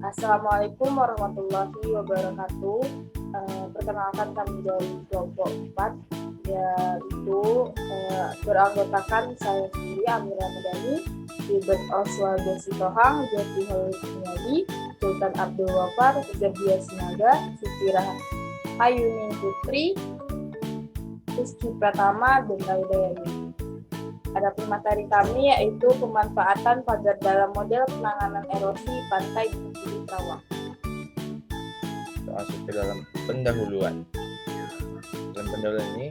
Assalamualaikum warahmatullahi wabarakatuh. Perkenalkan kami dari kelompok 4, yaitu beranggotakan saya sendiri, Amira Medani, Gilbert Oswaldo Sitohang, Jati Halil Kunyadi, Sultan Abdul Wafar, Zadia Sinaga, Siti Hayuning Putri, Rizky Pratama, dan Laida Yani. Adapun materi kami yaitu pemanfaatan pagar dalam model penanganan erosi pantai di Gili Trawangan. Masuk ke dalam pendahuluan. Dalam pendahuluan ini,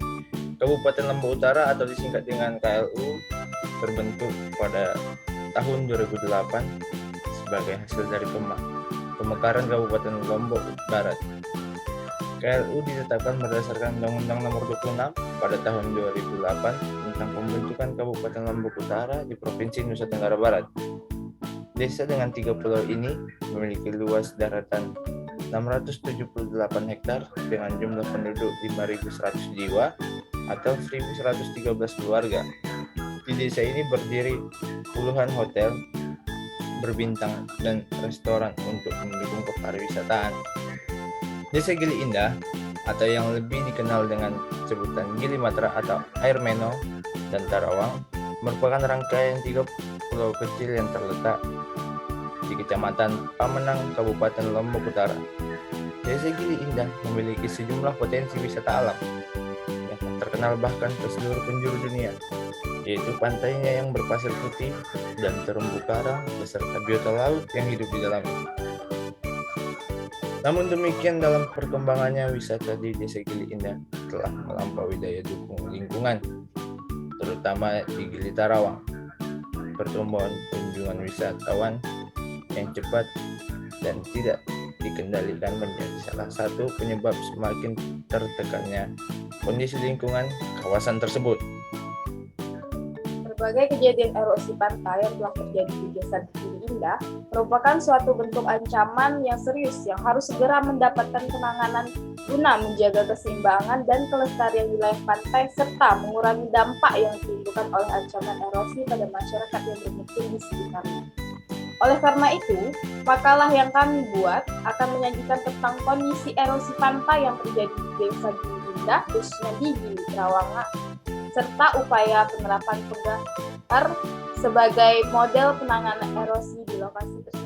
Kabupaten Lombok Utara atau disingkat dengan KLU terbentuk pada tahun 2008 sebagai hasil dari pemekaran Kabupaten Lombok Barat. KLU ditetapkan berdasarkan Undang-Undang Nomor 26 pada tahun 2008 tentang pembentukan Kabupaten Lombok Utara di Provinsi Nusa Tenggara Barat. Desa dengan 3 pulau ini memiliki luas daratan 678 hektar dengan jumlah penduduk 5.100 jiwa atau 1.113 keluarga. Di desa ini berdiri puluhan hotel berbintang dan restoran untuk mendukung kepariwisataan. Desa Gili Indah atau yang lebih dikenal dengan sebutan Gili Matra atau Air Meno dan Tarawang merupakan rangkaian 3 pulau kecil yang terletak di Kecamatan Pamenang, Kabupaten Lombok Utara. Desa Gili Indah memiliki sejumlah potensi wisata alam yang terkenal bahkan ke seluruh penjuru dunia, yaitu pantainya yang berpasir putih dan terumbu karang beserta biota laut yang hidup di dalamnya. Namun demikian, dalam perkembangannya wisata di Desa Gili Indah telah melampaui daya dukung lingkungan, terutama di Gili Tarawang. Pertumbuhan kunjungan wisatawan yang cepat dan tidak dikendalikan menjadi salah satu penyebab semakin tertekannya kondisi lingkungan kawasan tersebut. Berbagai kejadian erosi pantai yang telah terjadi di Desa Gili Indah merupakan suatu bentuk ancaman yang serius yang harus segera mendapatkan penanganan guna menjaga keseimbangan dan kelestarian wilayah pantai serta mengurangi dampak yang ditimbulkan oleh ancaman erosi pada masyarakat yang bermukim di sekitarnya. Oleh karena itu, makalah yang kami buat akan menyajikan tentang kondisi erosi pantai yang terjadi di Desa Gili Indah, khususnya di Gili Trawangan, serta upaya penerapan pegar sebagai model penanganan erosi di lokasi tersebut.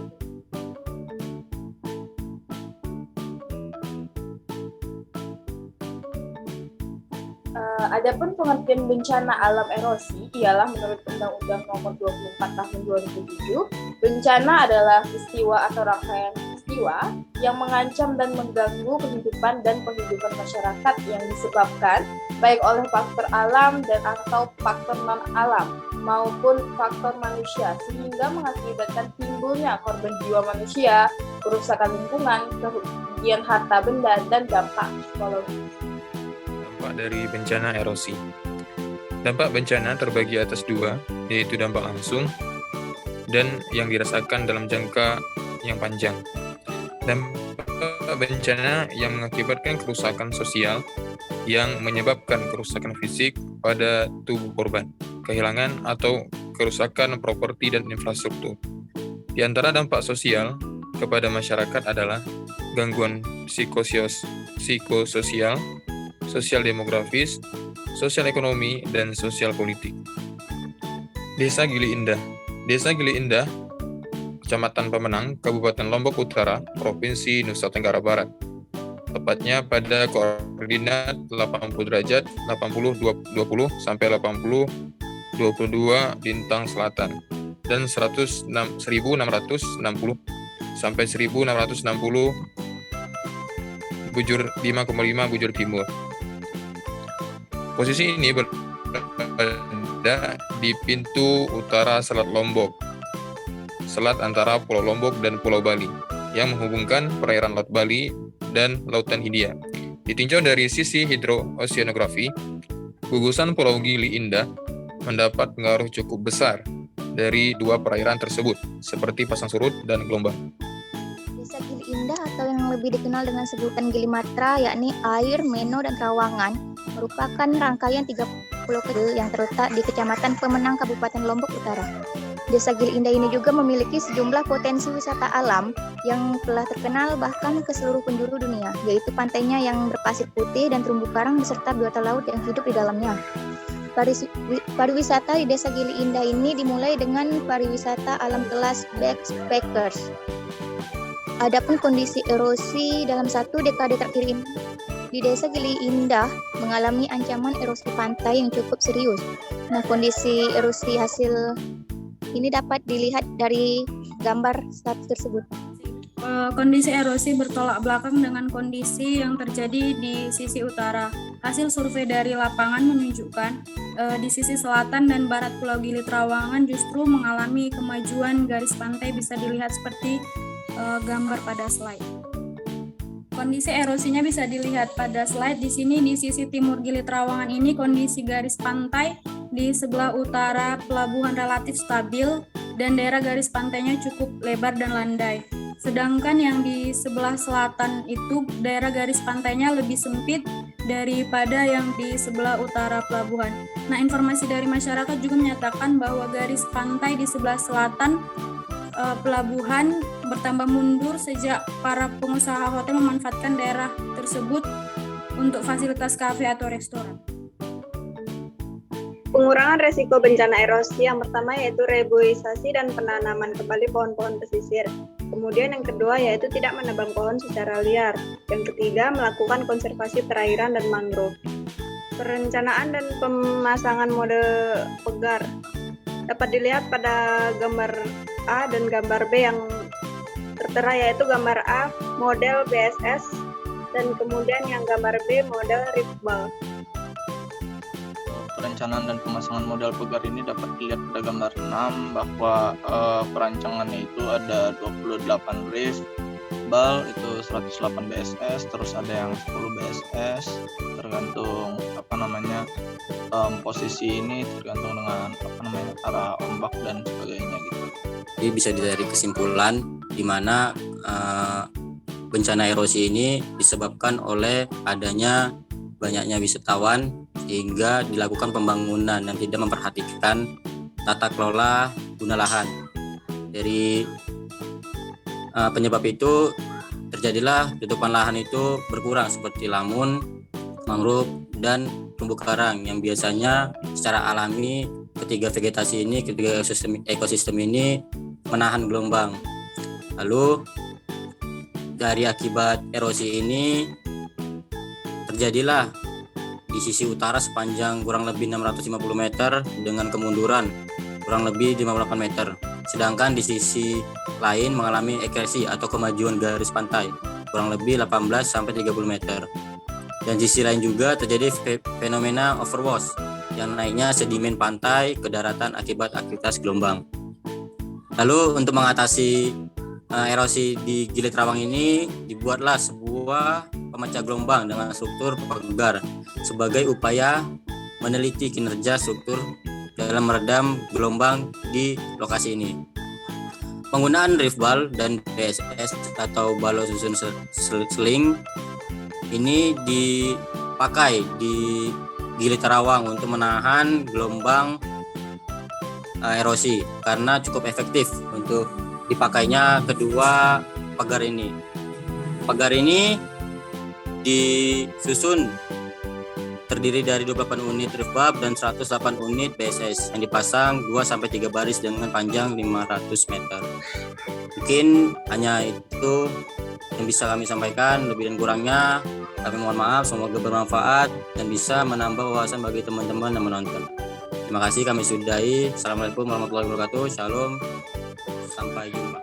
Adapun pengertian bencana alam erosi ialah menurut Undang-Undang Nomor 24 Tahun 2007, bencana adalah peristiwa atau rangkaian peristiwa yang mengancam dan mengganggu kehidupan dan penghidupan masyarakat yang disebabkan baik oleh faktor alam dan atau faktor non-alam maupun faktor manusia sehingga mengakibatkan timbulnya korban jiwa manusia, kerusakan lingkungan, kerugian harta benda, dan dampak psikologis. Dampak dari bencana erosi. Dampak bencana terbagi atas 2, yaitu dampak langsung dan yang dirasakan dalam jangka yang panjang. Dampak bencana yang mengakibatkan kerusakan sosial yang menyebabkan kerusakan fisik pada tubuh korban, kehilangan atau kerusakan properti dan infrastruktur. Di antara dampak sosial kepada masyarakat adalah gangguan psikososial, sosial demografis, sosial ekonomi, dan sosial politik. Desa Gili Indah. Desa Gili Indah, Kecamatan Pamenang, Kabupaten Lombok Utara, Provinsi Nusa Tenggara Barat. Tepatnya pada koordinat 80 derajat 80-20 sampai 80-22 lintang selatan dan 1660 sampai 1660 bujur 5,5 bujur timur. Posisi ini berada di pintu utara Selat Lombok, selat antara Pulau Lombok dan Pulau Bali, yang menghubungkan perairan Laut Bali dan Lautan Hindia. Ditinjau dari sisi hidrooceanografi, gugusan Pulau Gili Indah mendapat pengaruh cukup besar dari 2 perairan tersebut, seperti pasang surut dan gelombang. Desa Gili Indah atau yang lebih dikenal dengan sebutan Gili Matra, yakni Air, Meno, dan Trawangan, merupakan rangkaian 3 pulau kecil yang terletak di Kecamatan Pemenang, Kabupaten Lombok Utara. Desa Gili Indah ini juga memiliki sejumlah potensi wisata alam yang telah terkenal bahkan ke seluruh penjuru dunia, yaitu pantainya yang berpasir putih dan terumbu karang beserta biota laut yang hidup di dalamnya. Pariwisata di Desa Gili Indah ini dimulai dengan pariwisata alam kelas backpackers. Adapun kondisi erosi dalam 1 dekade terakhir ini di Desa Gili Indah mengalami ancaman erosi pantai yang cukup serius. Nah, kondisi erosi hasil ini dapat dilihat dari gambar status tersebut. Kondisi erosi bertolak belakang dengan kondisi yang terjadi di sisi utara. Hasil survei dari lapangan menunjukkan di sisi selatan dan barat Pulau Gili Trawangan justru mengalami kemajuan garis pantai, bisa dilihat seperti gambar pada slide. Kondisi erosinya bisa dilihat pada slide di sini. Di sisi timur Gili Trawangan ini kondisi garis pantai di sebelah utara pelabuhan relatif stabil dan daerah garis pantainya cukup lebar dan landai. Sedangkan yang di sebelah selatan itu daerah garis pantainya lebih sempit daripada yang di sebelah utara pelabuhan. Nah, informasi dari masyarakat juga menyatakan bahwa garis pantai di sebelah selatan pelabuhan bertambah mundur sejak para pengusaha hotel memanfaatkan daerah tersebut untuk fasilitas kafe atau restoran. Pengurangan resiko bencana erosi yang pertama yaitu reboisasi dan penanaman kembali pohon-pohon pesisir. Kemudian yang kedua yaitu tidak menebang pohon secara liar. Yang ketiga melakukan konservasi perairan dan mangrove. Perencanaan dan pemasangan mode pegar dapat dilihat pada gambar A dan gambar B yang tertera, yaitu gambar A model BSS dan kemudian yang gambar B model Riftball. Perencanaan dan pemasangan model pegar ini dapat dilihat pada gambar 6 bahwa perancangannya itu ada 28 rift bal itu 108 BSS, terus ada yang 10 BSS, tergantung posisi ini tergantung dengan arah ombak dan sebagainya gitu. Jadi bisa ditarik kesimpulan di mana bencana erosi ini disebabkan oleh adanya banyaknya wisatawan sehingga dilakukan pembangunan yang tidak memperhatikan tata kelola guna lahan. Dari penyebab itu terjadilah tutupan lahan itu berkurang seperti lamun, mangrove, dan terumbu karang yang biasanya secara alami ketiga ekosistem ini menahan gelombang. Lalu dari akibat erosi ini terjadilah di sisi utara sepanjang kurang lebih 650 meter dengan kemunduran kurang lebih 58 meter. Sedangkan di sisi lain mengalami ekresi atau kemajuan garis pantai kurang lebih 18 sampai 30 meter. Dan di sisi lain juga terjadi fenomena overwash yang naiknya sedimen pantai ke daratan akibat aktivitas gelombang. Lalu untuk mengatasi erosi di Gili Trawangan ini dibuatlah sebuah pemecah gelombang dengan struktur pegar sebagai upaya meneliti kinerja struktur dalam meredam gelombang di lokasi ini. Penggunaan riftball dan BSS atau balon susun seling ini dipakai di Gili Trawangan untuk menahan gelombang erosi karena cukup efektif untuk dipakainya kedua pagar ini. Pagar ini disusun terdiri dari 28 unit riftball dan 108 unit BSS yang dipasang 2-3 baris dengan panjang 500 meter. Mungkin hanya itu yang bisa kami sampaikan, lebih dan kurangnya kami mohon maaf, semoga bermanfaat dan bisa menambah wawasan bagi teman-teman yang menonton. Terima kasih, kami sudahi. Assalamualaikum warahmatullahi wabarakatuh. Shalom. Sampai jumpa.